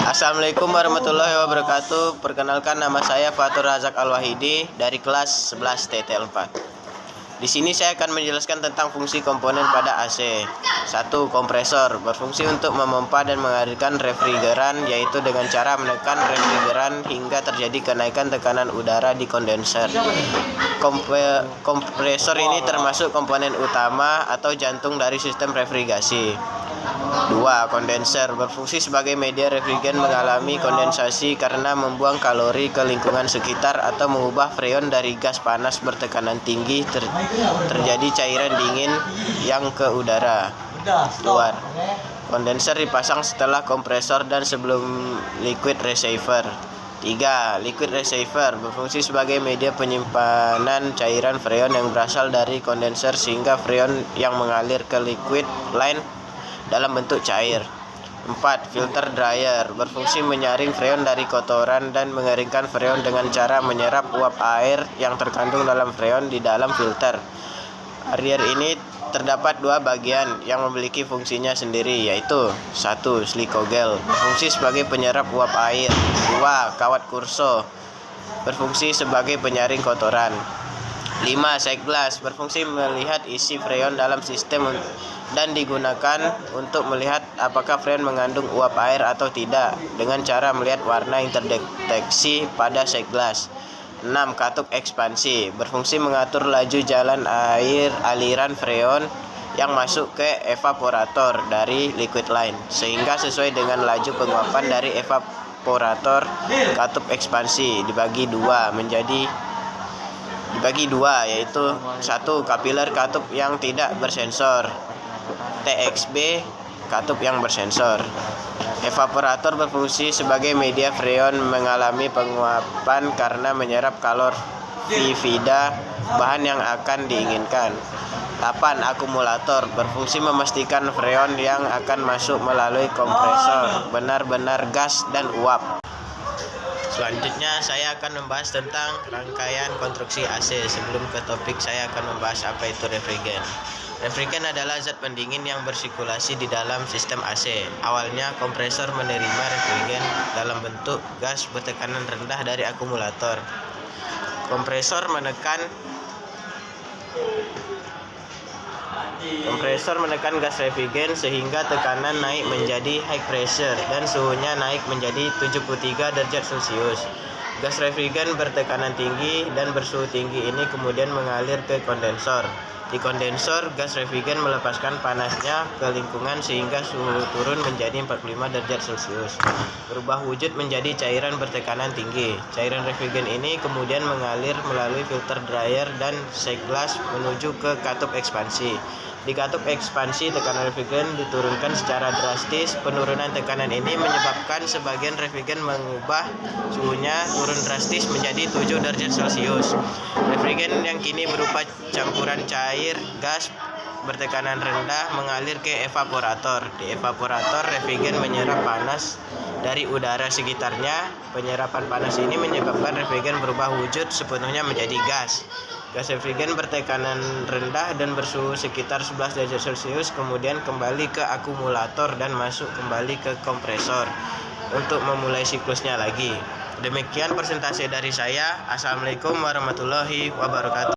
Assalamualaikum warahmatullahi wabarakatuh. Perkenalkan, nama saya Fatur Razak Al-Wahidi dari kelas 11 TTL4. Di sini saya akan menjelaskan tentang fungsi komponen pada AC. 1. Kompresor berfungsi untuk memompa dan mengalirkan refrigeran, yaitu dengan cara menekan refrigeran hingga terjadi kenaikan tekanan udara di kondenser. Kompresor ini termasuk komponen utama atau jantung dari sistem refrigerasi. 2. Kondenser berfungsi sebagai media refrigeran mengalami kondensasi karena membuang kalori ke lingkungan sekitar atau mengubah freon dari gas panas bertekanan tinggi terjadi cairan dingin yang ke udara luar. Kondenser dipasang setelah kompresor dan sebelum liquid receiver. 3. Liquid receiver berfungsi sebagai media penyimpanan cairan freon yang berasal dari kondenser sehingga freon yang mengalir ke liquid line dalam bentuk cair. 4. Filter dryer berfungsi menyaring freon dari kotoran dan mengeringkan freon dengan cara menyerap uap air yang terkandung dalam freon di dalam filter. Area ini terdapat dua bagian yang memiliki fungsinya sendiri, yaitu 1. Silikogel berfungsi sebagai penyerap uap air. 2. Kawat kurso berfungsi sebagai penyaring kotoran. 5. Shake glass berfungsi melihat isi freon dalam sistem dan digunakan untuk melihat apakah freon mengandung uap air atau tidak dengan cara melihat warna yang terdeteksi pada shake glass. 6. Katup ekspansi berfungsi mengatur laju jalan air aliran freon yang masuk ke evaporator dari liquid line sehingga sesuai dengan laju penguapan dari evaporator. Katup ekspansi dibagi dua, yaitu 1. Kapiler katup yang tidak bersensor, TXB katup yang bersensor. Evaporator berfungsi sebagai media freon mengalami penguapan karena menyerap kalor vivida bahan yang akan diinginkan. 8. Akumulator berfungsi memastikan freon yang akan masuk melalui kompresor benar-benar gas dan uap. Selanjutnya saya akan membahas tentang rangkaian konstruksi AC. Sebelum ke topik, saya akan membahas apa itu refrigeran. Refrigeran adalah zat pendingin yang bersirkulasi di dalam sistem AC. Awalnya kompresor menerima refrigeran dalam bentuk gas bertekanan rendah dari akumulator. Kompresor menekan gas refrigeran sehingga tekanan naik menjadi high pressure dan suhunya naik menjadi 73 derajat Celcius. Gas refrigeran bertekanan tinggi dan bersuhu tinggi ini kemudian mengalir ke kondensor. Di kondensor, gas refrigeran melepaskan panasnya ke lingkungan sehingga suhu turun menjadi 45 derajat Celcius. Berubah wujud menjadi cairan bertekanan tinggi. Cairan refrigeran ini kemudian mengalir melalui filter dryer dan shake glass menuju ke katup ekspansi. Di katup ekspansi, tekanan refrigeran diturunkan secara drastis. Penurunan tekanan ini menyebabkan sebagian refrigeran mengubah suhunya turun drastis menjadi 7 derajat Celcius. Refrigeran yang kini berupa campuran cair gas bertekanan rendah mengalir ke evaporator. Di evaporator, refrigeran menyerap panas dari udara sekitarnya. Penyerapan panas ini menyebabkan refrigeran berubah wujud sepenuhnya menjadi gas. Gas refrigeran bertekanan rendah dan bersuhu sekitar 11 derajat Celcius kemudian kembali ke akumulator dan masuk kembali ke kompresor untuk memulai siklusnya lagi. Demikian presentasi dari saya. Assalamualaikum warahmatullahi wabarakatuh.